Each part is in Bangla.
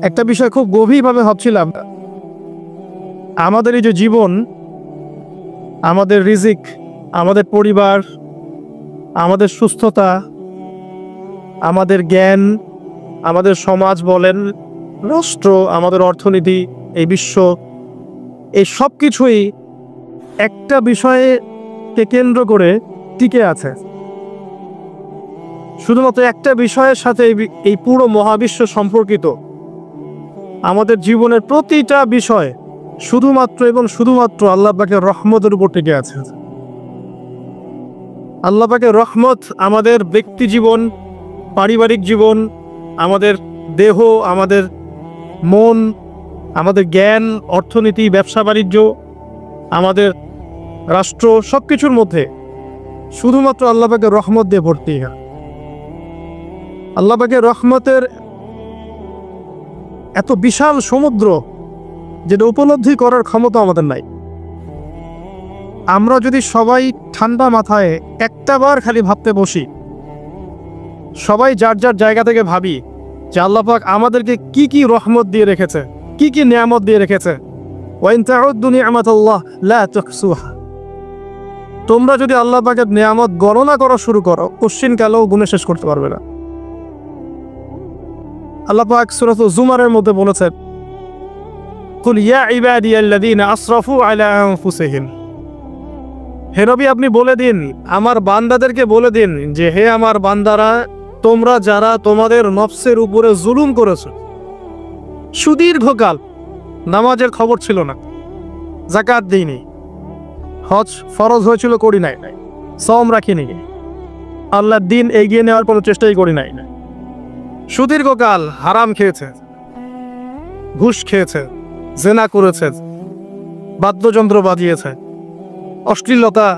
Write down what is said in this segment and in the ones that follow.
একটা বিষয় খুব গভীরভাবে ভাবছিলাম, আমাদের এই যে জীবন, আমাদের রিজিক, আমাদের পরিবার, আমাদের সুস্থতা, আমাদের জ্ঞান, আমাদের সমাজ বলেন, রাষ্ট্র, আমাদের অর্থনীতি, এই বিশ্ব, এই সব কিছুই একটা বিষয়কে কেন্দ্র করে টিকে আছে। শুধুমাত্র একটা বিষয়ের সাথে এই পুরো মহাবিশ্ব সম্পর্কিত। আমাদের জীবনের প্রতিটা বিষয় শুধুমাত্র এবং শুধুমাত্র আল্লাহ পাকের রহমতের উপর টিকে আছে। আল্লাহ পাকের রহমত আমাদের ব্যক্তি জীবন, পারিবারিক জীবন, আমাদের দেহ, আমাদের মন, আমাদের জ্ঞান, অর্থনীতি, ব্যবসা বাণিজ্য, আমাদের রাষ্ট্র, সব কিছুর মধ্যে শুধুমাত্র আল্লাহ পাকের রহমত দিয়ে ভর্তি। আল্লাহ পাকের রহমতের এত বিশাল সমুদ্র, যেটা উপলব্ধি করার ক্ষমতা আমাদের নাই। আমরা যদি সবাই ঠান্ডা মাথায় একটাবার খালি ভাবতে বসি, সবাই যার যার জায়গা থেকে ভাবি যে আল্লাহ পাক আমাদেরকে কি কি রহমত দিয়ে রেখেছে, কি কি নিয়ামত দিয়ে রেখেছে। ওয়াইন তাউদ্দু নি'মাতাল্লাহ লা তুহসুহা। তোমরা যদি আল্লাহ পাকের নিয়ামত গণনা করা শুরু করো, কোশ্চিনকালেও গুণে শেষ করতে পারবে না। আল্লাহ পাক সূরা জুমারের মধ্যে বলেছেন, কুল ইয়া ইবাদিয়াল্লাযীনা আসরাফু আলা আনফুসিহিম। হে নবী, আপনি বলে দিন, আমার বান্দাদেরকে বলে দিন যে হে আমার বান্দারা, তোমরা যারা তোমাদের নফসের উপরে জুলুম করেছো, সুদীর্ঘকাল নামাজের খবর ছিল না, যাকাত দিইনি, হজ ফরজ হয়েছিল করি নাই, সওম রাখিনি, আল্লাহর দিন এগিয়ে নেওয়ার কোনো চেষ্টাই করি নাই, সুদীর্ঘকাল হারাম খেয়েছে, ঘুষ খেয়েছে, জেনা করেছে, বাদ্যযন্ত্র বাজিয়েছে, অশ্লীলতা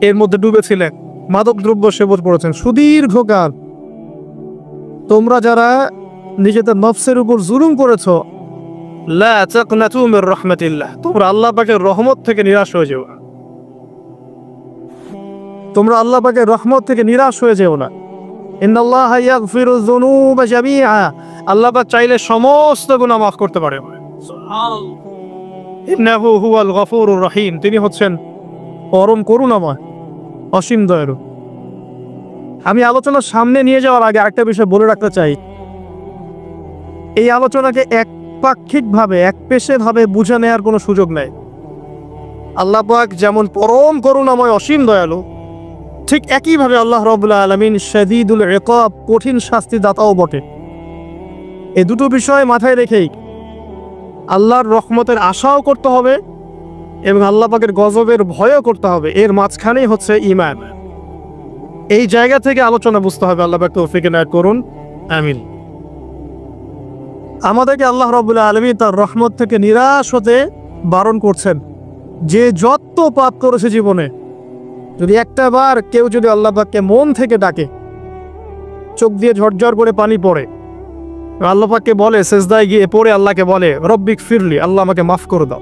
এর মধ্যে ডুবেছিলেন, মাদক দ্রব্য সেবন করেছেন সুদীর্ঘকাল। তোমরা যারা নিজেদের নফসের উপর জুলুম করেছ, লা তাকনাতু মির রাহমাতিল্লাহ, তোমরা আল্লাহ পাকের রহমত থেকে নিরাশ হয়ে যেও না। তোমরা আল্লাহ পাকের রহমত থেকে নিরাশ হয়ে যেও না। ইন্নাল্লাহা ইয়াগফিরুয যুনুবা জামিআ। আল্লাহ পাক চাইলে সমস্ত গুনাহ মাফ করতে পারে। সুবহানাল্লাহ। ইন্নাহু হুয়াল গফুরুর রহিম। তিনি হচ্ছেন পরম করুণাময়, অসীম দয়ালু। আমি আলোচনার সামনে নিয়ে যাওয়ার আগে আরেকটা বিষয় বলে রাখতে চাই। এই আলোচনাকে একপাক্ষিকভাবে, একপেশেভাবে বুঝে নেওয়ার কোনো সুযোগ নেই। আল্লাহ পাক যেমন পরম করুণাময়, অসীম দয়ালু, ঠিক একইভাবে আল্লাহ রাব্বুল আলামিন শাদীদুল ইকাব, কঠিন শাস্তি দাতাও বটে। এই দুটো বিষয় মাথায় রেখেই আল্লাহর রহমতের আশাও করতে হবে এবং আল্লাহ পাকের গজবের ভয়ও করতে হবে। এর মাঝখানেই হচ্ছে ঈমান। এই জায়গা থেকে আলোচনা বুঝতে হবে। আল্লাহ পাক তৌফিক এনায়েত করুন, আমিন। আমাদেরকে আল্লাহ রাব্বুল আলামিন তার রহমত থেকে নিরাশ হতে বারণ করছেন। যে যত পাপ করেছে জীবনে, যদি একটা বার কেউ যদি আল্লাহ পাককে মন থেকে ডাকে, চোখ দিয়ে ঝরঝর করে পানি পড়ে, আল্লাহ পাককে বলে, সেজদায় গিয়ে পড়ে আল্লাহকে বলে, রব্বিক ফিরলি, আল্লাহ আমাকে মাফ করে দাও,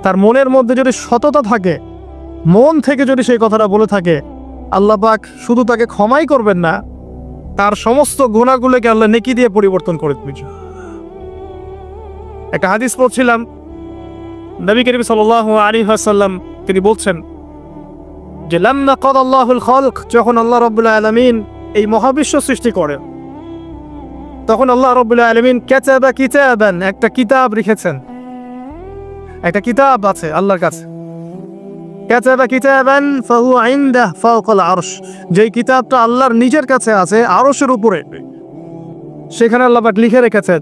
তার মনের মধ্যে যদি সততা থাকে, মন থেকে যদি সেই কথাটা বলে থাকে, আল্লাহ পাক শুধু তাকে ক্ষমাই করবেন না, তার সমস্ত গুনাহগুলোকে আল্লাহ নেকি দিয়ে পরিবর্তন করে দিবেন। একটা হাদিস পড়ছিলাম, নবী করিম সাল্লাল্লাহু আলাইহি ওয়াসাল্লাম তিনি বলছেন যে লাম্মা কাদাল্লাহুল খালক, যখন আল্লাহ রাব্বুল আলামিন এই মহাবিশ্ব সৃষ্টি করেন, তখন আল্লাহ রাব্বুল আলামিন কাতাবা কিতাবান, একটা কিতাব লিখেছেন। একটা কিতাব আছে আল্লাহর কাছে, কাতাবা কিতাবান ফাহুয়া ইনদাহু ফাওকাল আরশ, যে কিতাবটা আল্লাহর নিজের কাছে আছে, আরশের উপরে। সেখানে আল্লাহ পাক লিখে রেখেছেন,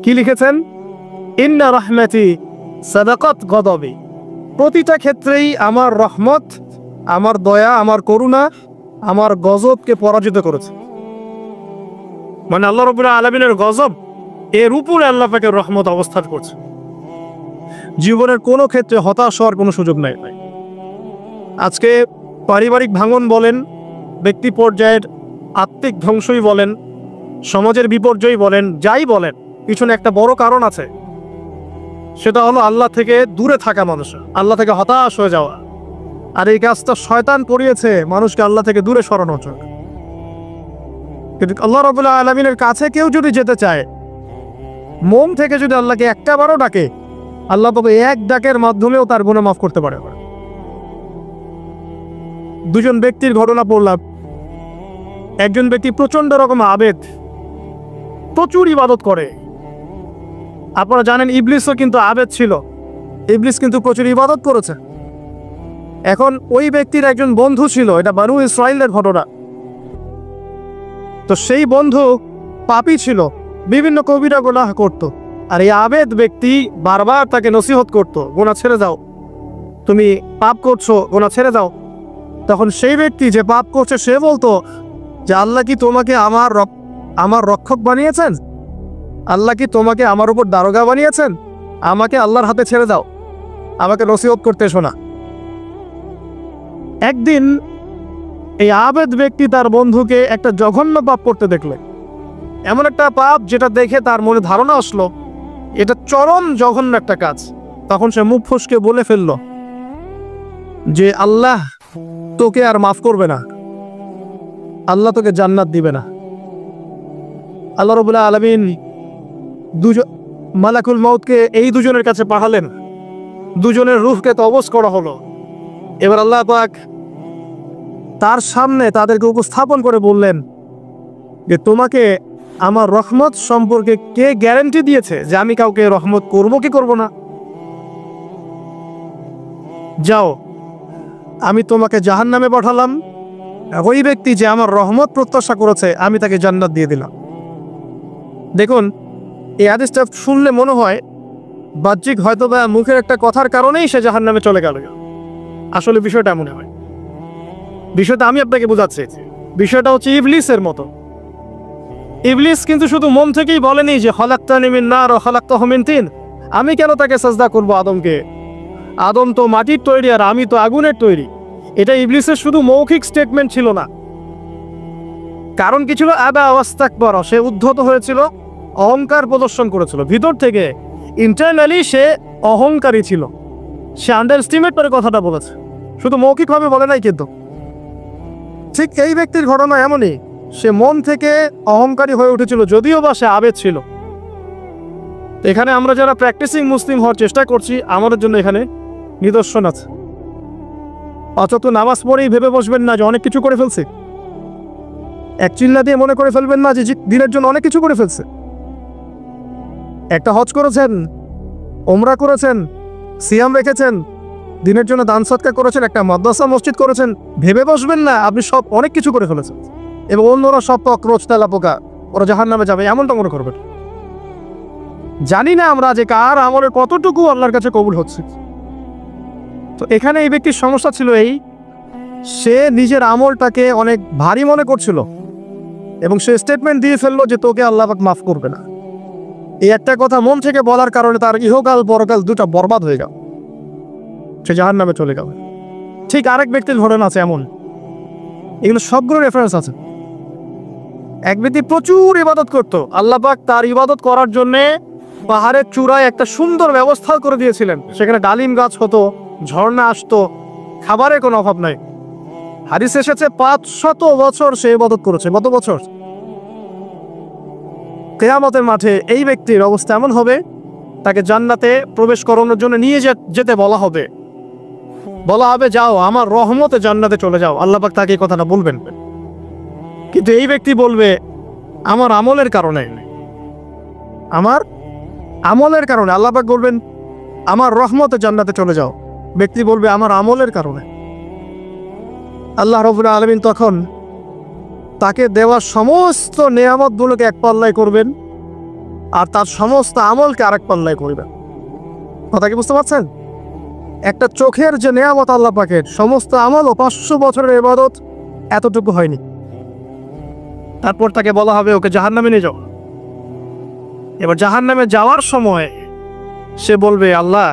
কি লিখেছেন? ইন্না রাহমাতি সাবাকাত গদাবি। প্রতিটা ক্ষেত্রেই আমার রহমত, আমার দয়া, আমার করুণা আমার গজবকে পরাজিত করেছে। মানে আল্লাহ রাব্বুল আলামিনের গজব এর উপরে আল্লাহ পাকের রহমত অবস্থান করছে। জীবনের কোনো ক্ষেত্রে হতাশ হওয়ার কোনো সুযোগ নাই। আজকে পারিবারিক ভাঙন বলেন, ব্যক্তি পর্যায়ের আত্মিক ধ্বংসই বলেন, সমাজের বিপর্যয় বলেন, যাই বলেন, পিছনে একটা বড় কারণ আছে। সেটা হলো আল্লাহ থেকে দূরে থাকা মানুষ, আল্লাহ থেকে হতাশ হয়ে যাওয়া। আর এই কাজটা শয়তান করিয়েছে মানুষকে আল্লাহ থেকে দূরে সরানোর জন্য। কিন্তু আল্লাহ রাব্বুল আলামিনের কাছে কেউ যদি যেতে চায়, মন থেকে যদি আল্লাহকে একটা বারও ডাকে, আল্লাহ পাক এক ডাকের মাধ্যমেও তার গুনাহ মাফ করতে পারে। দুজন ব্যক্তির ঘটনা পড়লাম। একজন ব্যক্তি প্রচন্ড রকম আবেদ, প্রচুর ইবাদত করে। আপনারা জানেন ইবলিসও কিন্তু আবেদ ছিল, ইবলিস কিন্তু প্রচুর ইবাদত করেছে। এখন ওই ব্যক্তির একজন বন্ধু ছিল, এটা বানু ইসরাইলের ঘটনা। তো সেই বন্ধু পাপী ছিল, বিভিন্ন কবিরা গুনাহ করত। আর এই আবেদ ব্যক্তি বারবার তাকে নসিহত করত, গুনাহ ছেড়ে যাও, তুমি পাপ করছো, গুনাহ ছেড়ে যাও। তখন সেই ব্যক্তি যে পাপ করছে সে বলতো যে আল্লাহ কি তোমাকে আমার রক্ষক বানিয়েছেন? আল্লাহ কি তোমাকে আমার উপর দারোগা বানিয়েছেন? আমাকে আল্লাহর হাতে ছেড়ে দাও, আমাকে নসিহত করতে এসো না। একদিন এই আবেদ ব্যক্তি তার বন্ধুকে একটা জঘন্য পাপ করতে দেখলেন, এমন একটা পাপ যেটা দেখে তার মনে ধারণা আসলো এটা চরম জঘন্য একটা কাজ। তখন সে মুখ ফসকে বলে ফেলল যে আল্লাহ তোকে আর মাফ করবে না, আল্লাহ তোকে জান্নাত দিবে না। আল্লাহ রাব্বুল আলামিন মালাকুল মউতকে এই দুজনের কাছে পাঠালেন, দুজনের রূহকে কবজ করা হলো। এবার আল্লাহ পাক তার সামনে তাদেরকে উপস্থাপন করে বললেন যে তোমাকে আমার রহমত সম্পর্কে কে গ্যারান্টি দিয়েছে যে আমি কাউকে রহমত করব কি করব না? যাও, আমি তোমাকে জাহান্নামে পাঠালাম, ওই ব্যক্তি যে আমার রহমত প্রত্যাশা করেছে আমি তাকে জান্নাত দিয়ে দিলাম। দেখুন, এই হাদিসটা শুনলে মনে হয় বাহ্যিক হয়তো বা মুখের একটা কথার কারণেই সে জাহান্নামে চলে গেল। আসলে বিষয়টা মনে হয়, বিষয়টা আমি আপনাকে বোঝাচ্ছি, বিষয়টা হচ্ছে ইবলিসের মতো। ইবলিস কিন্তু শুধু মন থেকেই বলেনি যে খলাকতানি মিন নার ওয়া খলাকতাহু মিন তিন, আমি কেন তাকে সাজদা করব আদমকে, আদম তো মাটির তৈরি আর আমি তো আগুনের তৈরি। এটা ইবলিসের শুধু মৌখিক স্টেটমেন্ট ছিল না, কারণ কি ছিল? আবা ওয়াস্তাকবার, সে উদ্ধত হয়েছিল, অহংকার প্রদর্শন করেছিল। ভিতর থেকে ইন্টারনালি সে অহংকারী ছিল, সে আন্ডারস্টিমেট করে কথাটা বলেছে, শুধু মৌখিকভাবে বলে নাই। কিন্তু ঠিক এই ব্যক্তির ঘটনা এমনই, সে মন থেকে অহংকারী হয়ে উঠেছিল, যদিও বা সে আবেদ ছিল। এখানে আমরা যারা প্র্যাকটিসিং মুসলিম হওয়ার চেষ্টা করছি আমাদের জন্য এখানে নিদর্শন আছে। অথচ নামাজ পড়েই ভেবে বসবেন না যে অনেক কিছু করে ফেলছে, এক চিল্লা দিয়ে মনে করে ফেলবেন না যে দিনের জন্য অনেক কিছু করে ফেলছে। একটা হজ করেছেন, ওমরা করেছেন, সিয়াম রেখেছেন, দিনের জন্য দান সদকা করেছেন, একটা মাদ্রাসা মসজিদ করেছেন, ভেবে বসবেন না আপনি সব অনেক কিছু করে ফেলেছেন এবং অন্যরা সব কক্রোচ তেলা পোকা, ওরা জাহান্নামে যাবে, এমনটা মনে করবেন। জানি না আমরা যে কার আমলের কতটুকু আল্লাহর কাছে কবুল হচ্ছে। তো এখানে এই ব্যক্তির সমস্যা ছিল এই, সে নিজের আমলটাকে অনেক ভারী মনে করছিল এবং সে স্টেটমেন্ট দিয়ে ফেললো যে তোকে আল্লাহ পাক মাফ করবে না। এই একটা কথা মন থেকে বলার কারণে তার ইহকাল পরকাল দুটা বরবাদ হয়ে গেল, সে জাহান্নামে চলে গেল। ঠিক আরেক ব্যক্তির ঘটনা আছে এমন, এগুলো সবগুলো রেফারেন্স আছে। এক ব্যক্তি প্রচুর ইবাদত করত, আল্লাহ পাক তার ইবাদত করার জন্যে পাহাড়ের চূড়ায় একটা সুন্দর ব্যবস্থা করে দিয়েছিলেন, সেখানে ডালিম গাছ হতো, ঝর্ণা আসতো, খাবারের কোনো অভাব নাই। হাদিস এসেছে 500 বছর সে ইবাদত করেছে। কত বছর? কিয়ামতের মাঠে এই ব্যক্তির অবস্থা এমন হবে, তাকে জান্নাতে প্রবেশ করানোর জন্য নিয়ে যেতে বলা হবে যাও আমার রহমতে জান্নাতে চলে যাও। আল্লাহ পাক তাকে এই কথাটা বলবেন, কিন্তু এই ব্যক্তি বলবে আমার আমলের কারণে, আমার আমলের কারণে। আল্লাহ পাক বলবেন আমার রহমতে জান্নাতে চলে যাও, ব্যক্তি বলবে আমার আমলের কারণে। আল্লাহ রাব্বুল আলামিন তখন তাকে দেওয়া সমস্ত নেয়ামতগুলোকে এক পাল্লায় করবেন আর তার সমস্ত আমলকে আরেক পাল্লায় করবেন। কথা কি বুঝতে পারছেন? একটা চোখের যে নেয়ামত আল্লাহ পাকের, সমস্ত আমল ও 500 বছরের ইবাদত এতটুকু হয়নি। তারপর তাকে বলা হবে ওকে জাহান্নামে নিয়ে যাও। এবার জাহান্নামে যাওয়ার সময় সে বলবে আল্লাহ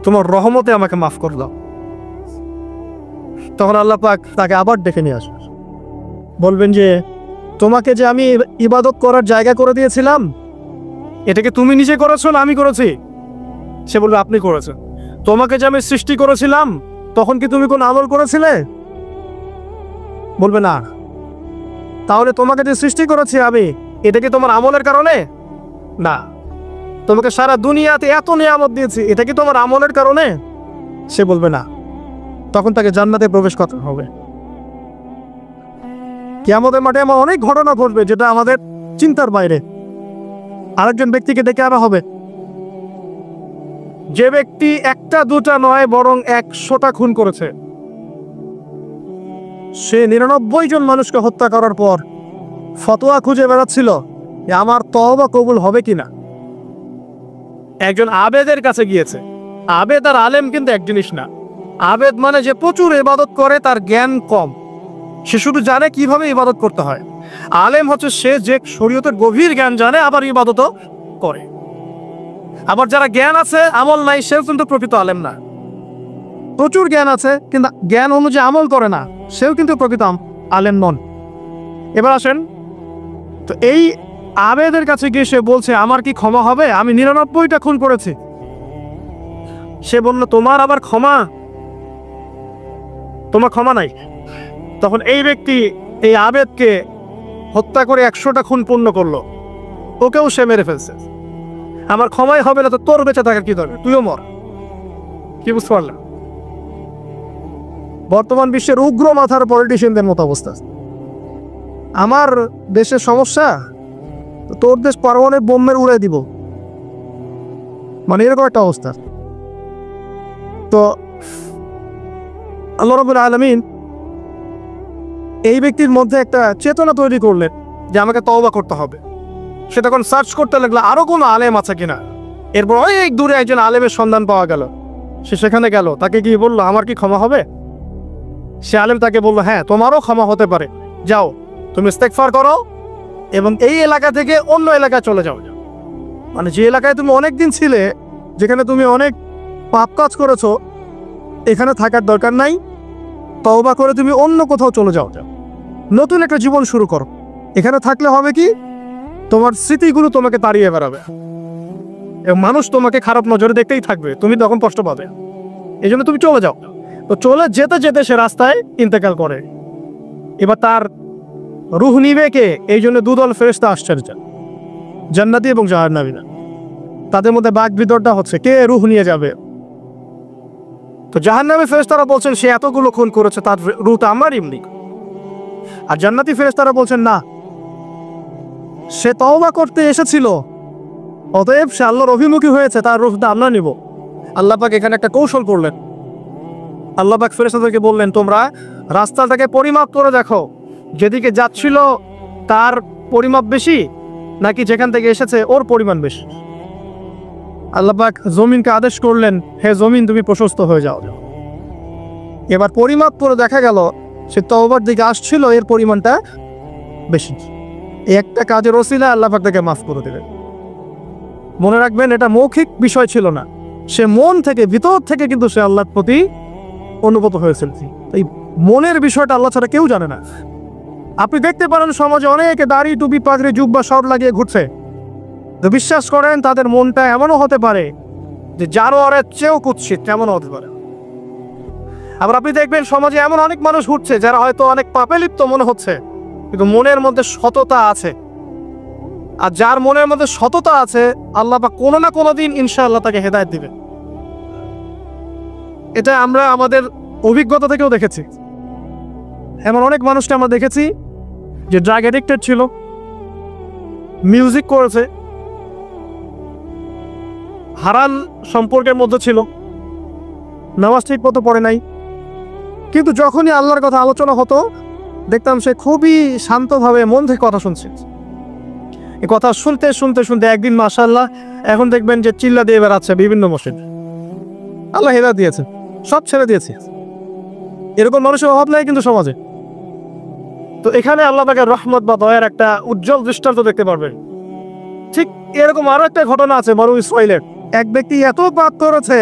তোমার রহমতে আমাকে মাফ করে দাও। তখন আল্লাহ পাক তাকে আবার ডেকে নিয়ে আসবে, বলবেন যে তোমাকে যে আমি ইবাদত করার জায়গা করে দিয়েছিলাম, এটাকে তুমি নিজে করেছো না আমি করেছি? সে বলবে আপনি করেছেন। তোমাকে যে আমি সৃষ্টি করেছিলাম তখন কি তুমি কোন আমল করেছিলে? বলবে না। তাহলে তোমাকে যে সৃষ্টি করেছি আমি, এটা কি তোমার আমলের কারণে? না, তোমাকে সারা দুনিয়াতে এত নিয়ামত দিয়েছি, এটা কি তোমার আমলের কারণে? সে বলবে না। তখন তাকে জান্নাতে প্রবেশ করতে হবে। কিয়ামতের মাঠে এমন অনেক ঘটনা ঘটবে যেটা আমাদের চিন্তার বাইরে। আরেকজন ব্যক্তিকে ডেকে আনা হবে, যে ব্যক্তি একটা দুটা নয় বরং 100টা খুন করেছে। সে 99 জন মানুষকে হত্যা করার পর ফতোয়া খুঁজে বেড়াচ্ছিল যে আমার তওবা কবুল হবে কিনা। একজন আবেদের কাছে গিয়েছে। আবেদ আর আলেম কিন্তু এক জিনিস না। আবেদ মানে যে প্রচুর ইবাদত করে, তার জ্ঞান কম, সে শুধু জানে কিভাবে ইবাদত করতে হয়। আলেম হচ্ছে সে যে শরীয়তের গভীর জ্ঞান জানে, আবার ইবাদতও করে। আবার যারা জ্ঞান আছে আমল নাই, সেও কিন্তু প্রকৃত আলেম না। প্রচুর জ্ঞান আছে কিন্তু জ্ঞান অনুযায়ী আমল করে না, সেও কিন্তু প্রকৃত আলেম নন। এবার আসেন তো, এই আবেদের কাছে গিয়ে সে বলছে আমার কি ক্ষমা হবে? আমি 99টা খুন করেছি। সে বলল তোমার আবার ক্ষমা? তোমার ক্ষমা নাই। তখন এই ব্যক্তি এই আবেদকে হত্যা করে 100টা খুন পূর্ণ করলো, ওকেও সে মেরে ফেলছে। আমার ক্ষমাই হবে না তো তোর বেঁচে থাকার কি দরকার, তুইও মর। কি বুঝতে পারলাম? বর্তমান বিশ্বের উগ্র মাথার পলিটিশিয়ানদের মতো অবস্থা। আমার দেশের সমস্যা, তোর দেশ পারমাণবিক বোমের উড়াই দিব, মানে এরকম একটা অবস্থা। তো আল্লাহ রাব্বুল আলামিন এই ব্যক্তির মধ্যে একটা চেতনা তৈরি করলেন যে আমাকে তওবা করতে হবে। সে তখন সার্চ করতে লাগলো আরো কোনো আলেম আছে কিনা। এরপর অনেক দূরে একজন আলেমের সন্ধান পাওয়া গেল। সে সেখানে গেল, তাকে গিয়ে বললো আমার কি ক্ষমা হবে? সে আলেম তাকে বললো হ্যাঁ, তোমারও ক্ষমা হতে পারে, যাও তুমি ইস্তেগফার করো এবং এই এলাকা থেকে অন্য এলাকায় চলে যাও। মানে যে এলাকায় তুমি অনেকদিন ছিলে, যেখানে তুমি অনেক পাপ কাজ করেছো, এখানে থাকার দরকার নাই। তওবা করে তুমি অন্য কোথাও চলে যাও, নতুন একটা জীবন শুরু করো। এখানে থাকলে হবে কি, তোমার স্মৃতিগুলো তোমাকে তাড়িয়ে বেড়াবে এবং মানুষ তোমাকে খারাপ নজরে দেখতেই থাকবে, তুমি তখন কষ্ট পাবে। এই জন্য তুমি চলে যাও। তো চলে যেতে যেতে সে রাস্তায় ইন্তেকাল করে। এবার তার রূহ নিবে কে? এই জন্য দুদল ফেরেশতা আসছে, জান্নাতি এবং জাহান্নামীরা। তাদের মধ্যে বাক বিতর্ডা হচ্ছে কে রূহ নিয়ে যাবে। তো জাহান্নামী ফেরেশতারা বলছেন সে এতগুলো খুন করেছে, তার রূহ তো আমার এমনি। আর জান্নাতি ফেরেশতারা বলছেন না, সে তওবা করতে এসেছিল, অতএব সে আল্লাহর অভিমুখী হয়েছে, তার রূহটা আমরা নিব। আল্লাহ পাক এখানে একটা কৌশল করলেন। আল্লাহ পাক ফেরেশতাদেরকে বললেন তোমরা রাস্তাটাকে পরিমাপ করে দেখো, যেদিকে যাচ্ছিল তার পরিমাপ বেশি নাকি যেখান থেকে এসেছে ওর পরিমাণ বেশি। আল্লাহ পাক জমিনকে আদেশ করলেন হে জমিন তুমি প্রশস্ত হয়ে যাও। এবার পরিমাপ করে দেখা গেল সে তওবার দিকে আসছিল, এর পরিমাণটা বেশি। একটা কাজের ওসিলা আল্লাহ পাক তাকে মাফ করে দেবেন। মনে রাখবেন এটা মৌখিক বিষয় ছিল না, সে মন থেকে ভিতর থেকে কিন্তু সে আল্লাহর প্রতি অনুগত হয়েছিল। এই মনের বিষয়টা আল্লাহ ছাড়া কেউ জানে না। আপনি দেখতে পারেন সমাজে অনেকে দাড়ি টুপি পাগড়ি জুব্বা সব লাগিয়ে ঘুরছে, তো বিশ্বাস করেন তাদের মনটা এমনও হতে পারে যে জানোয়ারের চেয়েও কুৎসিত, তেমনও হতে পারে। আবার আপনি দেখবেন সমাজে এমন অনেক মানুষ ঘুরছে যারা হয়তো অনেক পাপে লিপ্ত মনে হচ্ছে, কিন্তু মনের মধ্যে সততা আছে। আর যার মনের মধ্যে সততা আছে আল্লাহ পাক কোনো না কোনো দিন ইনশাআল্লাহ তাকে হেদায়েত দিবে। এটা আমরা আমাদের অভিজ্ঞতা থেকেও দেখেছি। এমন অনেক মানুষকে আমরা দেখেছি যে ড্রাগ অ্যাডিক্টেড ছিল, মিউজিক করেছে, হারাম সম্পর্কের মধ্যে ছিল, নামাজ ঠিক মতো পড়ে নাই, কিন্তু যখনই আল্লাহর কথা আলোচনা হতো দেখতাম সে খুবই শান্তভাবে মন থেকে কথা শুনছে। এই কথা শুনতে শুনতে শুনতে একদিন মাশাআল্লাহ এখন দেখবেন যে চিল্লা দিয়ে বেড়াচ্ছে বিভিন্ন মসজিদ। আল্লাহ হেদায়েত দিয়েছে, সব ছেড়ে দিয়েছে। এরকম মানুষের অভাব নাই কিন্তু সমাজে। তো এখানে আল্লাহ পাকের রহমত বা দয়ার একটা উজ্জ্বল দৃষ্টান্ত দেখতে পারবেন। ঠিক এরকম আরো একটা ঘটনা আছে বনু ইসরাইলের। এক ব্যক্তি এত পাপ করেছে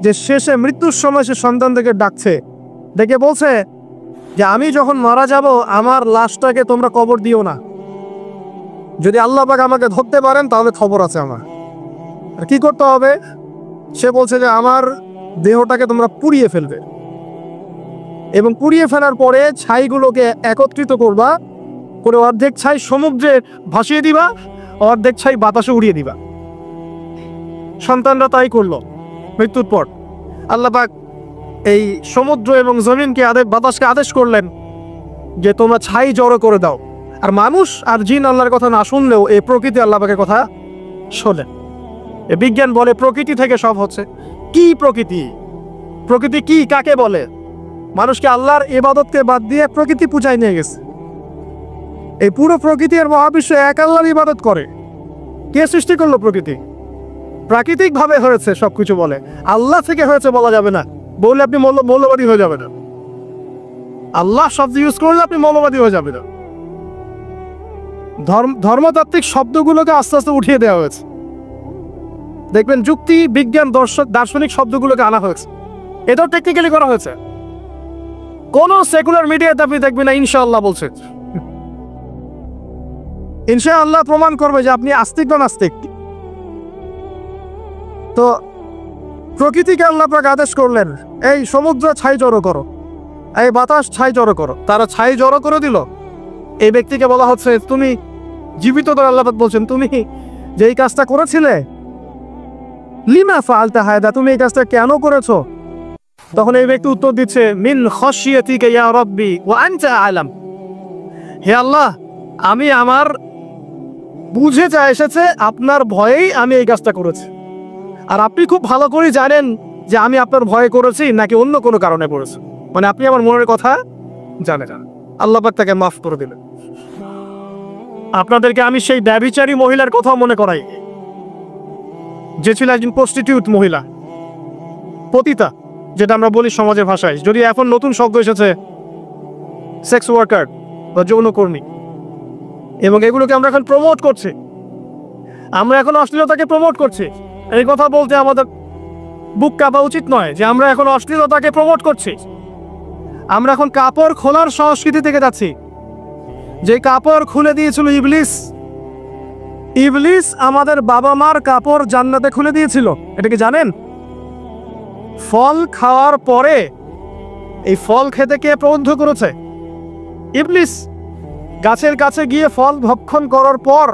যে শেষে মৃত্যুর সময় সে সন্তানদেরকে ডাকছে, ডেকে বলছে যে আমি যখন মারা যাব আমার লাশটাকে তোমরা কবর দিও না, যদি আল্লাহ পাক আমাকে ধরতে পারেন তাহলে খবর আছে আমার। আর কি করতে হবে? সে বলছে যে আমার দেহটাকে তোমরা পুড়িয়ে ফেলবে এবং পুড়িয়ে ফেলার পরে ছাইগুলোকে একত্রিত করবা, করে অর্ধেক ছাই সমুদ্রে ভাসিয়ে দিবা, অর্ধেক ছাই বাতাসে উড়িয়ে দিবা। সন্তানরা তাই করলো। মৃত্যুর পর আল্লাহ পাক এই সমুদ্র এবং জমিনকে বাতাসকে আদেশ করলেন যে তোমরা ছাই জড়ো করে দাও। আর মানুষ আর জিন আল্লাহর কথা না শুনলেও এই প্রকৃতি আল্লাহ পাকের কথা শোনে। এ বিজ্ঞান বলে প্রকৃতি থেকে সব হচ্ছে। কি প্রকৃতি? প্রকৃতি কি, কাকে বলে? মানুষকে আল্লাহর ইবাদতকে বাদ দিয়ে প্রকৃতি পূজায় নিয়ে গেছে। এই পুরো প্রকৃতি আর মহাবিশ্ব এক আল্লাহর ইবাদত করে। কে সৃষ্টি করলো প্রকৃতি? প্রাকৃতিক ভাবে হয়েছে সবকিছু বলে, আল্লাহ থেকে হয়েছে বলা যাবে না। বললে আপনি মৌলবাদী হয়ে যাবে না। আল্লাহ শব্দ ইউজ করলে আপনি মৌলবাদী হয়ে যাবে না। ধর্মতাত্ত্বিক শব্দগুলোকে আস্তে আস্তে উঠিয়ে দেওয়া হয়েছে। দেখবেন যুক্তি, বিজ্ঞান, দার্শনিক শব্দগুলোকে আনা হয়েছে। এটাও টেকনিক্যালি করা হয়েছে। কোন সেকুলার মিডিয়াতে আপনি দেখবেন না ইনশাআল্লাহ বলছে। ইনশাআল্লাহ প্রমাণ করবে যে আপনি আস্তিক বা নাস্তিক। তো প্রকৃতিকে আল্লাহ পাক আদেশ করলেন, এই সমুদ্র ছাই জড়ো করো, এই বাতাস ছাই জড়ো করো। তারা ছাই জড়ো করে দিল। এই ব্যক্তিকে বলা হচ্ছে তুমি জীবিত, তো আল্লাহ পাক বলছেন তুমি যে এই কাজটা করেছিলে, লিমা ফাআলতা হাদা, তুমি এই কাজটা কেন করেছো? তখন এই ব্যক্তি উত্তর দিচ্ছে, মিন খাশিয়াতিকা ইয়া রাব্বি ওয়া আনতা আ'লাম। হে আল্লাহ, আমি আমার বুঝে যা এসেছে আপনার ভয়েই আমি এই কাজটা করেছি। আর আপনি খুব ভালো করে জানেন যে আমি আপনার ভয়ে করেছি নাকি অন্য কোনো কারণে করেছি। মানে আপনি আমার মনের কথা জানেন। আল্লাহ পাক তাকে মাফ করে দিলেন। আপনাদেরকে আমি সেই ব্যভিচারী মহিলার কথা মনে করাই, যে ছিল একজন প্রস্টিটিউট মহিলা, পতিতা, যেটা আমরা বলি সমাজের ভাষায়। যদি এখন নতুন শব্দ এসেছে সেক্স ওয়ার্কার বা যৌনকর্মী, এবং এগুলোকে আমরা এখন প্রমোট করছি। আমরা এখন অশ্লীলতাকে প্রমোট করছি। এই কথা বলতে আমাদের বুক কাঁপা উচিত নয় যে আমরা এখন অশ্লীলতাকে প্রমোট করছি। আমরা এখন কাপড় খোলার সংস্কৃতি থেকে যাচ্ছি। যে কাপড় খুলে দিয়েছিল ইবলিস। ইবলিস আমাদের বাবা মার কাপড় জান্নাতে খুলে দিয়েছিল, এটা কি জানেন? ফল খাওয়ার পরে এই ফল খেতে কে প্রবন্ধ করেছে? ইবলিস। গাছের কাছে গিয়ে ফল ভক্ষণ করার পর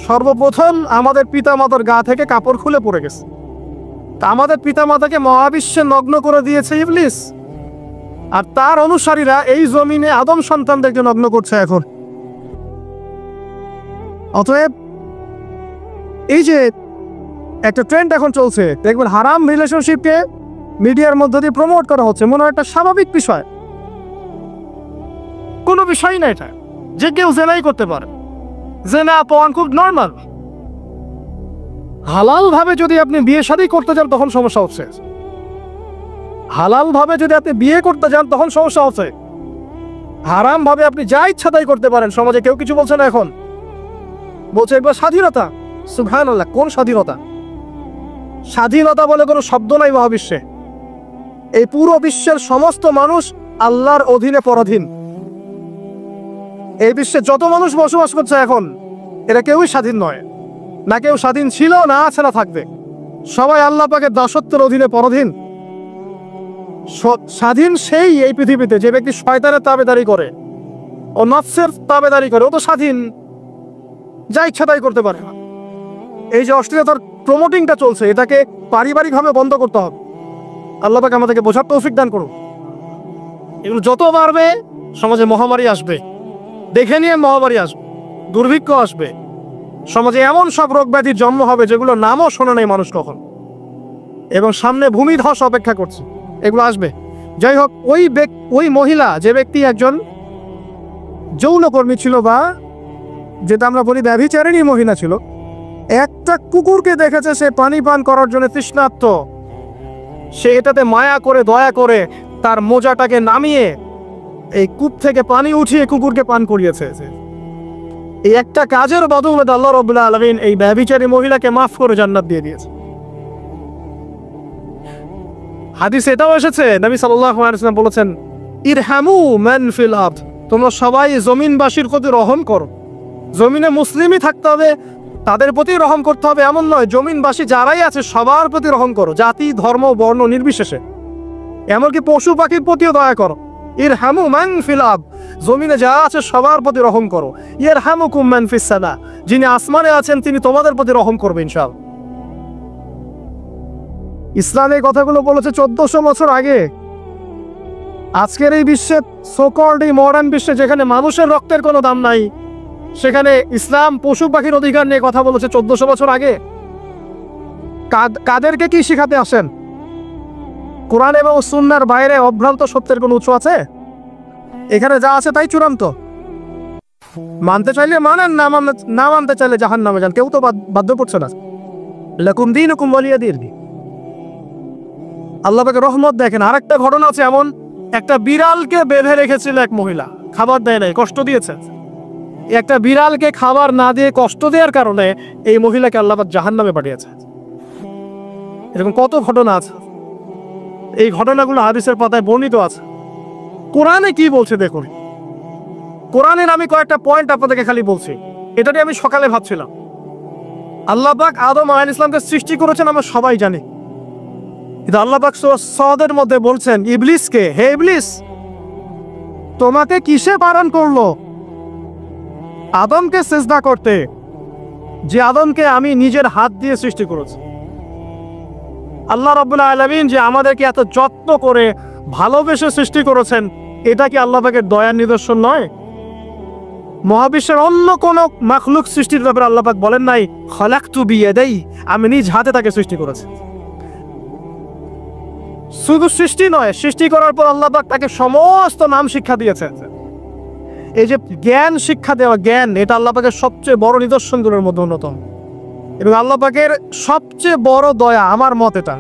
সর্বপ্রথম আমাদের পিতামাতার গা থেকে কাপড় খুলে পড়ে গেছে। তা আমাদের পিতামাতাকে মহাবিশ্বে নগ্ন করে দিয়েছে ইবলিস। আর তার অনুসারীরা এই জমিনে আদম সন্তানদেরকে নগ্ন করছে এখন। অতএব এই যে একটা ট্রেন্ড এখন চলছে, দেখবেন হারাম রিলেশনশিপকে মিডিয়ার মধ্য দিয়ে প্রমোট করা হচ্ছে, মনে হয় একটা স্বাভাবিক বিষয়। কোনো বিষয় না এটা, যে কেউ জেনাই করতে পারে, জেনা পাওয়ান খুব নর্মাল। হালাল ভাবে যদি আপনি বিয়ে শাদী করতে যান তখন সমস্যা হচ্ছে। হালাল ভাবে যদি আপনি বিয়ে করতে যান তখন সমস্যা হচ্ছে। হারাম ভাবে আপনি যা ইচ্ছা তাই করতে পারেন, সমাজে কেউ কিছু বলছে না। এখন বলছে একবার স্বাধীনতা। সুবহানাল্লাহ, কোন স্বাধীনতা? স্বাধীনতা বলে কোনো শব্দ নাই মহাবিশ্বে। এই পুরো বিশ্বের সমস্ত মানুষ আল্লাহর অধীনে পরাধীন। এই বিশ্বে যত মানুষ বসবাস করছে এখন, এরা কেউই স্বাধীন নয়। না কেউ স্বাধীন ছিল, না আছে, না থাকবে। সবাই আল্লাহ পাকের দাসত্বের অধীনে পরাধীন। স্বাধীন সেই এই পৃথিবীতে যে ব্যক্তি শয়তানের তাবেদারি করে ও নফসের তাবেদারি করে, ও তো স্বাধীন, যা ইচ্ছা তাই করতে পারে। এই যে অশ্লীলতার প্রমোটিংটা চলছে, এটাকে পারিবারিকভাবে বন্ধ করতে হবে। আল্লাহ পাক আমাদেরকে বোঝার তৌফিক দান করুন। এগুলো যত বাড়বে সমাজে মহামারী আসবে, দেখে নিয়ে মহামারী আসবে, দুর্ভিক্ষ আসবে, সমাজে এমন সব রোগ ব্যাধির জন্ম হবে যেগুলো নামও শোনে নাই মানুষ কখন, এবং সামনে ভূমিধস অপেক্ষা করছে। এগুলো আসবে। যাই হোক, ওই মহিলা, যে ব্যক্তি একজন যৌনকর্মী ছিল, বা যেটা আমরা বলি ব্যভিচারিণী মহিলা ছিল, একটা কুকুরকে দেখেছে সে পানি পান করার জন্য তৃষ্ণার্ত। সে এটাতে মায়া করে, দয়া করে তার মোজাটাকে নামিয়ে এই কূপ থেকে পানি উঠিয়ে কুকুরকে পান করিয়েছে। এই একটা কাজের বদৌলতে আল্লাহ রাব্বুল আলামিন এই ব্যভিচারী মহিলাকে মাফ করে জান্নাত দিয়ে দিয়েছে। হাদিসে এটাও এসেছে, নবী সাল্লাল্লাহু আলাইহি ওয়াসাল্লাম বলেছেন, ইরহামু মান ফিল আরদ, তোমরা সবাই জমিনবাসীর প্রতি রহম করো। জমিনে মুসলিমই থাকতে হবে, তাদের প্রতি রহম করতে হবে এমন নয়, জমিনবাসী যারাই আছে সবার প্রতি রহম করো, জাতি, ধর্ম, বর্ণ নির্বিশেষে। এমনকি পশু পাখির প্রতিও দয়া করো। ইরহামু মান ফিল আরদ, জমিনে যা আছে সবার প্রতি রহম করো। ইয়ারহামুকুম মান ফিস সামা, যিনি আসমানে আছেন তিনি তোমাদের প্রতি রহম করবেন ইনশাআল্লাহ। ইসলাম এই কথাগুলো বলেছে 1400 বছর আগে। আজকের এই বিশ্বে, সোকল্ড এই মডার্ন বিশ্বে, যেখানে মানুষের রক্তের কোনো দাম নাই, সেখানে ইসলাম পশু পাখির অধিকার নিয়ে কথা বলেছে 1400 বছর আগে। কাদেরকে কি শিখাতে আসেন? কোরআন এবং সুন্নাহর বাইরে অভ্রান্ত সত্যের কোনো উৎস আছে? এখানে যা আছে তাই চূড়ান্ত। মানতে চাইলে মানেন, না মানতে চাইলে জাহান্নামে যান, কেউ তো বাধ্য করছে না। লাকুম দীনুকুম ওয়ালিয়া দীন। আল্লাহ পাকের রহমত দেখেন। আরেকটা ঘটনা আছে এমন, একটা বিড়ালকে বেঁধে রেখেছিল এক মহিলা, খাবার দেয় নাই, কষ্ট দিয়েছে। একটা বিড়ালকে খাবার না দিয়ে কষ্ট দেওয়ার কারণে এই মহিলাকে আল্লাহ পাক জাহান্নামে পাঠিয়েছে। এরকম কত ঘটনা আছে। এই ঘটনাগুলো হাদিসের পাতায় বর্ণিত আছে। কোরআনে কি বলছে দেখুন। কোরআনের আমি কয়েকটা পয়েন্ট আপনাদেরকে খালি বলছি, এটা নিয়ে আমি সকালে ভাবছিলাম। আল্লাহ পাক আদম আলাইহিস সালামকে সৃষ্টি করেছেন আমরা সবাই জানি, কিন্তু আল্লাহ পাক সূরা সাদের মধ্যে বলছেন ইবলিসকে, হে ইবলিস তোমাকে কিসে বারণ করলো আদমকে সিজদা করতে, যে আদমকে আমি নিজের হাত দিয়ে সৃষ্টি করেছি। আল্লাহ রাব্বুল আলামিন যে আমাদেরকে এত যত্ন করে ভালোবেসে সৃষ্টি করেছেন, এটা কি আল্লাহ পাকের দয়ার নিদর্শন নয়? মহাবিশ্বের অন্য কোন মাখলুক সৃষ্টির ব্যাপারে আল্লাহ পাক বলেন নাই খলাকতু বিয়াদাই, আমি নিজ হাতে তাকে সৃষ্টি করেছি। শুধু সৃষ্টি নয়, সৃষ্টি করার পর আল্লাহ পাক তাকে সমস্ত নাম শিক্ষা দিয়েছেন। এই যে জ্ঞান শিক্ষা দেওয়া, জ্ঞান, এটা আল্লাহ পাকের সবচেয়ে বড় নিদর্শনগুলোর মধ্যে অন্যতম। এবং আল্লাহ পাকের সবচেয়ে বড় দয়া আমার মত এটা,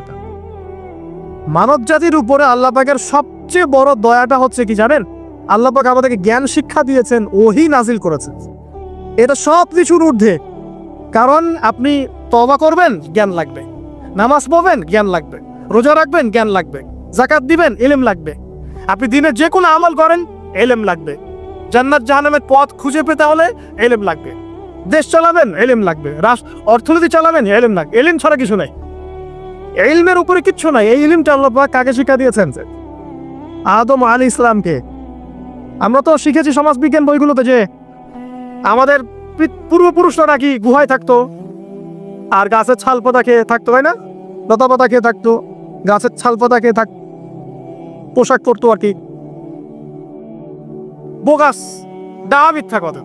মানব জাতির উপরে আল্লাহ পাকের সবচেয়ে বড় দয়াটা হচ্ছে কি জানেন? আল্লাহ পাক আমাদেরকে জ্ঞান শিক্ষা দিয়েছেন, ওহী নাজিল করেছেন। এটা সব কিছুর ঊর্ধ্বে। কারণ আপনি তওবা করবেন, জ্ঞান লাগবে। নামাজ পড়বেন, জ্ঞান লাগবে। রোজা রাখবেন, জ্ঞান লাগবে। যাকাত দিবেন, ইলম লাগবে। আপনি দিনের যে কোনো আমল করেন, ইলম লাগবে। জান্নাত জাহান্নামের পথ খুঁজে পেতে হলে ইলম লাগবে। দেশ চালাবেন, ইলম লাগবে। অর্থনীতি চালাবেন, ইলম লাগবে। ইলম ছাড়া কিছু নাই, ইলমের উপরে কিচ্ছু নাই। এই ইলমটা আল্লাহ পাক কাকে শিক্ষা দিয়েছেন? আদম আলাইহিস সালামকে। আমরা তো শিখেছি সমাজবিজ্ঞান বইগুলোতে যে আমাদের পূর্বপুরুষরা নাকি গুহায় থাকতো, আর গাছের ছাল পাতা খেয়ে থাকতো, তাই না? লতা পাতা খেয়ে থাকতো, গাছের ছাল পাতা খেয়ে থাকতো, পোশাক পরতো আর কি। বোগাস, ডাহা মিথ্যা কথা।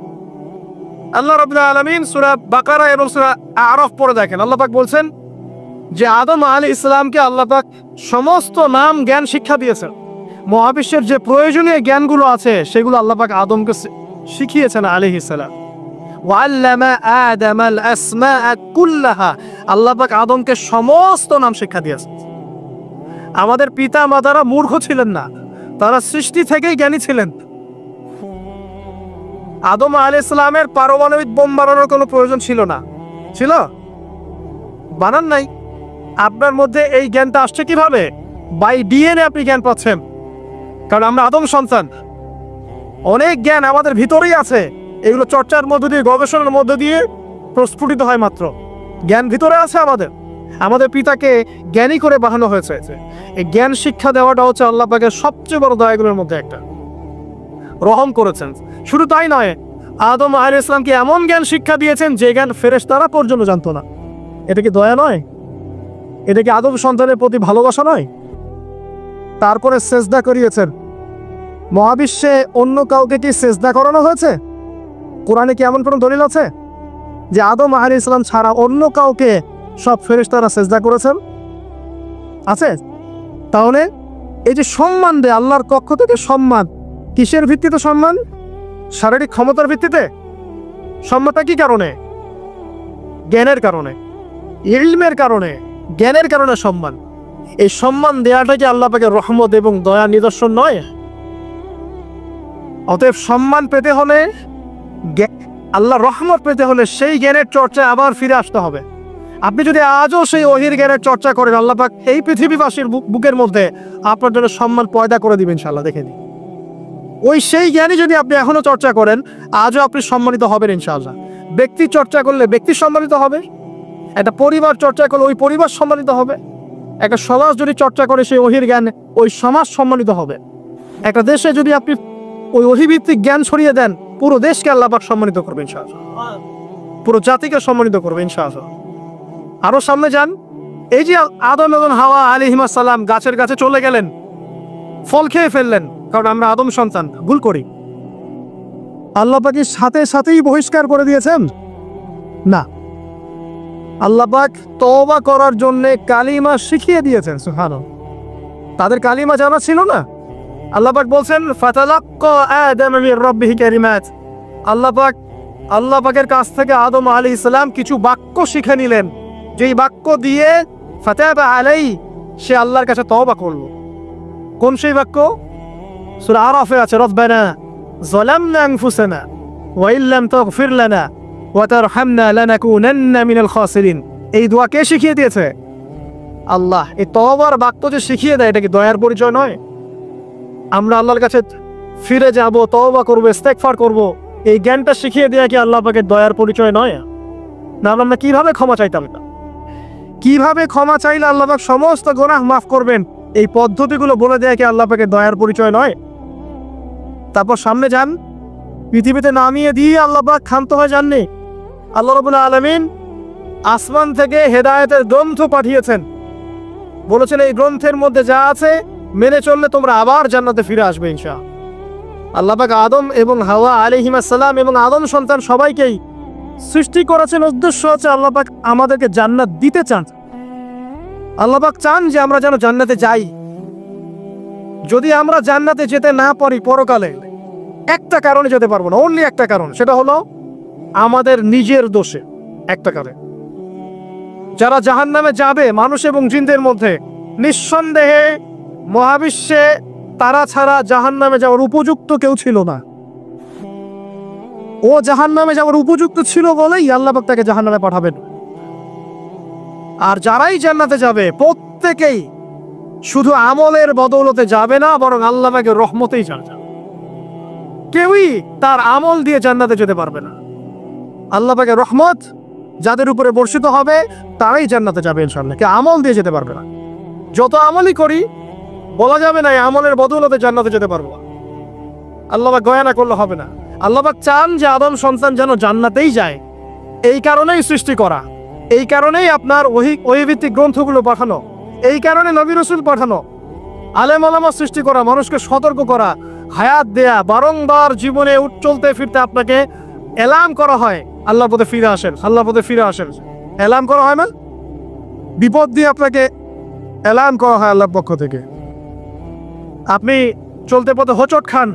আল্লাহ রাব্বুল আলামিন সূরা বাকারা এবং সূরা আরাফ পড়ে দেখেন, আল্লাহ পাক বলছেন যে আদম আলাইহিস সালামকে আল্লাহ পাক সমস্ত নাম জ্ঞান শিক্ষা দিয়েছেন। মহাবিশ্বের যে প্রয়োজনীয় জ্ঞানগুলো আছে সেগুলো আল্লাহ পাক আদমকে শিখিয়েছেন আলাইহিস সালাম। ওয়াল্লামা আদামাল আসমাআ কুল্লাহা, আল্লাহ পাক আদমকে সমস্ত নাম শিক্ষা দিয়েছেন। আমাদের পিতা মাতারা মূর্খ ছিলেন না, তারা সৃষ্টি থেকেই জ্ঞানী ছিলেন। আদম আলাইহিস সালামের পারমাণবিক বোম বানানোর কোনো প্রয়োজন ছিল না, ছিল? বানান নাই। আপনার মধ্যে এই জ্ঞানটা আসছে কিভাবে? বাই ডিএনএ আপনি জ্ঞান পাচ্ছেন, কারণ আমরা আদম সন্তান। অনেক জ্ঞান আমাদের ভিতরেই আছে, এগুলো চর্চার মধ্য দিয়ে, গবেষণার মধ্য দিয়ে প্রস্ফুটিত হয় মাত্র। জ্ঞান ভিতরে আছে আমাদের। আমাদের পিতাকে জ্ঞানী করে বানানো হয়েছে। এই জ্ঞান শিক্ষা দেওয়াটা হচ্ছে আল্লাহ পাকের সবচেয়ে বড় দয়াগুলোর মধ্যে একটা। রহম করেছেন। শুধু তাই নয়, আদম আলাইহিস সালামকে এমন জ্ঞান শিক্ষা দিয়েছেন যে জ্ঞান ফেরেশতারা পর্যন্ত জানতো না। এটা কি দয়া নয়? এটা কি আদম সন্তানের প্রতি ভালোবাসা নয়? তারপরে সেজদা করিয়েছেন। মহাবিশ্বে অন্য কাউকে কি সেজদা করানো হয়েছে? কোরআনে কি এমন কোনো দলিল আছে যে আদম আলাইহিস সালাম ছাড়া অন্য কাউকে সব ফেরেশতারা সেজদা করেছেন? আছে? তাহলে এই যে সম্মান দেয় আল্লাহর পক্ষ থেকে, সম্মান কিসের ভিত্তিতে? সম্মান শারীরিক ক্ষমতার ভিত্তিতে? সম্মানটা কি কারণে? জ্ঞানের কারণে, ইলমের কারণে, জ্ঞানের কারণে সম্মান। এই সম্মান দেওয়াটা কি আল্লাহ পাকের রহমত এবং দয়া নিদর্শন নয়? অতএব সম্মান পেতে হলে, আল্লাহ রহমত পেতে হলে সেই জ্ঞানের চর্চায় আবার ফিরে আসতে হবে। আপনি যদি আজও সেই ওহীর জ্ঞানের চর্চা করেন, আল্লাহ পাক এই পৃথিবীবাসীর বুকের মধ্যে আপনার জন্য সম্মান পয়দা করে দিবেন ইনশাআল্লাহ। দেখে নিন, ওই সেই জ্ঞানী যদি আপনি এখনো চর্চা করেন, আজও আপনি সম্মানিত হবেন ইনশাআল্লাহ। ব্যক্তি চর্চা করলে ব্যক্তি সম্মানিত হবে, একটা পরিবার চর্চা করলে ওই পরিবার সম্মানিত হবে, একটা সমাজ যদি চর্চা করে সেই ওহীর জ্ঞান, ওই সমাজ সম্মানিত হবে। একটা দেশে যদি আপনি ওই অহিভিত্তিক জ্ঞান ছড়িয়ে দেন, পুরো দেশকে আল্লাহ পাক সম্মানিত করবে ইনশাআল্লাহ, পুরো জাতিকে সম্মানিত করবে ইনশাআল্লাহ। আরো সামনে যান, এই যে আদম এবং হাওয়া আলাইহিস সালাম গাছের কাছে চলে গেলেন, ফল খেয়ে ফেললেন, কারণ আমরা আদম সন্তান, ভুল করি। আল্লাহ পাক সাথে সাথেই বহিষ্কার করে দিয়েছেন? না, আল্লাহ পাক তওবা করার জন্য কালিমা শিখিয়ে দিয়েছেন। সুবহানাল্লাহ, তাদের কালিমা জানা ছিল না। আল্লাহ পাক বলছেন ফাতালাক্কা আদম মির রাব্বিহি কালিমাত, আল্লাহ পাকের কাছ থেকে আদম আলাইহিস সালাম কিছু বাক্য শিখে নিলেন, যেই বাক্য দিয়ে ফাতাবা আলাই, সে আল্লাহর কাছে তওবা করলো। কোন সেই বাক্য? সূরা আরাফে আছে, রব্বানা যালামনা আনফুসানা ওয়া ইল্লাম তাগফির লানা ওয়া তারহামনা লানাকুনান্না মিনাল খাসিরিন। এই দোয়া কে শিখিয়ে দিয়েছে? আল্লাহ। এই তওবার বাক্য যে শিখিয়ে দেয়, এটা কি দয়ার পরিচয় নয়? আমরা আল্লাহর কাছে ফিরে যাব, তওবা করব, ইস্তেগফার করব, এই জ্ঞানটা শিখিয়ে দেয়া কি আল্লাহ পাকের দয়ার পরিচয় নয়? না, আমরা কিভাবে ক্ষমা চাইতাম না? কিভাবে ক্ষমা চাইলে আল্লাহ পাক সমস্ত গুনাহ মাফ করবেন, এই পদ্ধতিগুলো বলে দেয়া কি আল্লাহ পাকের দয়ার পরিচয় নয়? তারপর সামনে যান, পৃথিবীতে নামিয়ে দিয়ে আল্লাহ পাক ক্ষান্ত হয়ে যাননি। আল্লাহ রাব্বুল আলামিন আসমান থেকে হেদায়েতের গ্রন্থ পাঠিয়েছেন, বলেছেন এই গ্রন্থের মধ্যে যা আছে মেনে চললে তোমরা আবার জান্নাতে ফিরে আসবে ইনশাআল্লাহ। আল্লাহ পাক আদম এবং হাওয়া আলাইহিস সালাম এবং আদম সন্তান সবাইকেই সৃষ্টি করেছেন, উদ্দেশ্য হচ্ছে আল্লাহ পাক আমাদেরকে জান্নাত দিতে চান। আল্লাহ পাক চান যে আমরা যেন জান্নাতে যাই। যদি আমরা জান্নাতে যেতে না পারি পরকালে, একটা কারণে যেতে পারবো না, অনলি একটা কারণ, সেটা হলো আমাদের নিজের দোষে। একটা কারণে যারা জাহান্নামে যাবে মানুষ এবং জিনদের মধ্যে, নিঃসন্দেহে মহাবিশ্বে তারা ছাড়া জাহান্নামে যাওয়ার উপযুক্ত কেউ ছিল না। ও জাহান্নামে যাওয়ার উপযুক্ত ছিল বলেই আল্লাহ পাক তাকে জাহান্নামে পাঠাবেন। আর যারাই জান্নাতে যাবে প্রত্যেকেই শুধু আমলের বদৌলতে যাবে না, বরং আল্লাহ পাকের রহমতেই যাবে। কেউই তার আমল দিয়ে জান্নাতে যেতে পারবে না। আল্লাহ পাকের রহমত যাদের উপরে বর্ষিত হবে তারাই জান্নাতে যাবে ইনশাআল্লাহ, কে আমল দিয়ে যেতে পারবে না। যত আমলই করি বলা যাবে না এই আমলের বদৌলতে জান্নাতে যেতে পারবো। আল্লাহ পাক গয়না করলে হবে না। আল্লাহ পাক চান যে আদম সন্তান যেন জান্নাতেই যায়। এই কারণেই সৃষ্টি করা, এই কারণেই আপনার ওহীভিত্তিক গ্রন্থগুলো পাঠানো, এই কারণে নবী রাসূল পাঠানো, আলেম ওলামা সৃষ্টি করা, মানুষকে সতর্ক করা, হায়াত দেয়া, বারংবার জীবনে চলতে ফিরতে আপনাকে এলান করা হয় আল্লাহর পথে ফিরে আসেন, আল্লাহর পথে ফিরে আসেন। এলান করা হয় না, বিপদ দিয়ে আপনাকে এলান করা হয় আল্লাহর পক্ষ থেকে। আপনি চলতে পথে হোঁচট খান,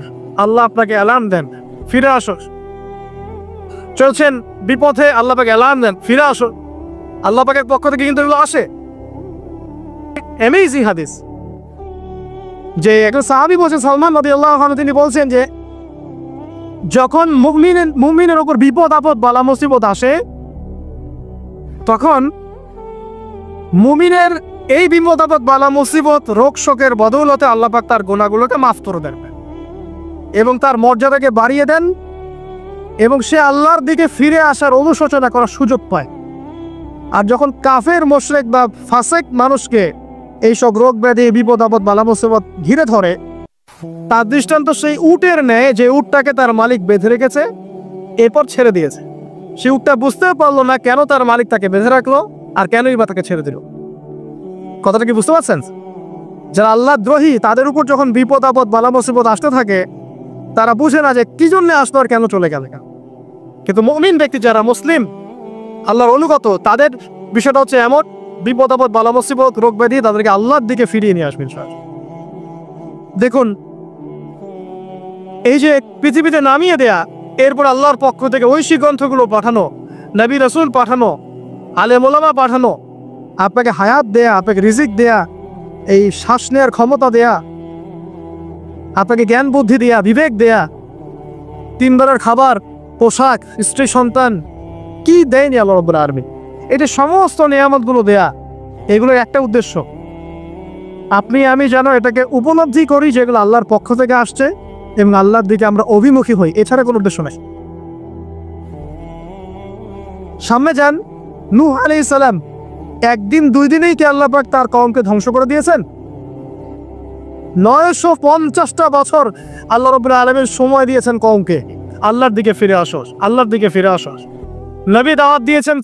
আল্লাহ আপনাকে এলান দেন ফিরে আসো। চলছেন বিপথে, আল্লাহ পাক এলান দেন ফিরে আসো। আল্লাহ পাকের পক্ষ থেকে কিন্তু এগুলো আসে। অ্যামেজিং হাদিস, যে একজন সাহাবী বলছেন, সালমান রাদিয়াল্লাহু আনহু, তিনি বলছেন যে যখন মুমিনের উপর বিপদ আপদ বালা মুসিবত আসে, তখন মুমিনের এই বিপদ আপদ বালা মুসিবত রোগ শোকের বদৌলতে আল্লাহ পাক তার গুনাহগুলোকে মাফ করে দেন এবং তার মর্যাদাকে বাড়িয়ে দেন, এবং সে আল্লাহর দিকে ফিরে আসার অনুশোচনা করার সুযোগ পায়। আর যখন কাফের মুশরিক বা ফাসিক মানুষকে এইসব রোগ ব্যাধি বিপদ আপদ বালা মুসিবত ঘিরে ধরে, তার দৃষ্টান্ত সেই উটের ন্যায় যে উটটাকে তার মালিক বেঁধে রেখেছে, এরপর ছেড়ে দিয়েছে। সে উটটা বুঝতেও পারলো না কেন তার মালিক তাকে বেঁধে রাখলো আর কেনই বা তাকে ছেড়ে দিল। কথাটা কি বুঝতে পারছেন? যারা আল্লাহ দ্রোহী, তাদের উপর যখন বিপদ আপদ বালা মুসিবত আসতে থাকে, তারা বুঝে না যে কি জন্য আসলো আর কেন চলে গেল। কিন্তু মুমিন ব্যক্তি যারা মুসলিম, আল্লাহর অনুগত, তাদের বিষয়টা হচ্ছে এমন, বিপদ আপদ বালা মুসিবত রোগ ব্যাধি তাদেরকে আল্লাহর দিকে ফিরিয়ে নিয়ে আসবেন। দেখুন, এই যে পৃথিবীতে নামিয়ে দেয়া, এরপর আল্লাহর পক্ষ থেকে ঐশী গ্রন্থগুলো পাঠানো, নবী রাসূল পাঠানো, আলেম ওলামা পাঠানো, আপনাকে হায়াত দেয়া, আপনাকে রিজিক দেয়া, এই শ্বাস নেওয়ার ক্ষমতা দেয়া, আপনাকে জ্ঞান বুদ্ধি দেয়া, বিবেক দেয়া, 3 বেলার খাবার, পোশাক, স্ত্রী সন্তান, কি দেয়নি আল্লাহ রাব্বুল আলামিন। এটা সমস্ত নিয়ামতগুলো দেয়া, এগুলোর একটা উদ্দেশ্য, আপনি আমি যেন এটাকে উপলব্ধি করি যেগুলো আল্লাহর পক্ষ থেকে আসছে এবং আল্লাহর দিকে আমরা অভিমুখী হই, এছাড়া কোনো উদ্দেশ্য নেই। সামনে যান, নূহ আলাইহিস সালাম, একদিন 2 দিনেই কি আল্লাহ পাক তার কওমকে ধ্বংস করে দিয়েছেন? 950টা বছর আল্লাহ রাব্বুল আলামিন সময় দিয়েছেন কওমকে, আল্লাহর দিকে ফিরে আসো, আল্লাহর দিকে ফিরে আসো। নবী দাওয়াত দিয়েছেন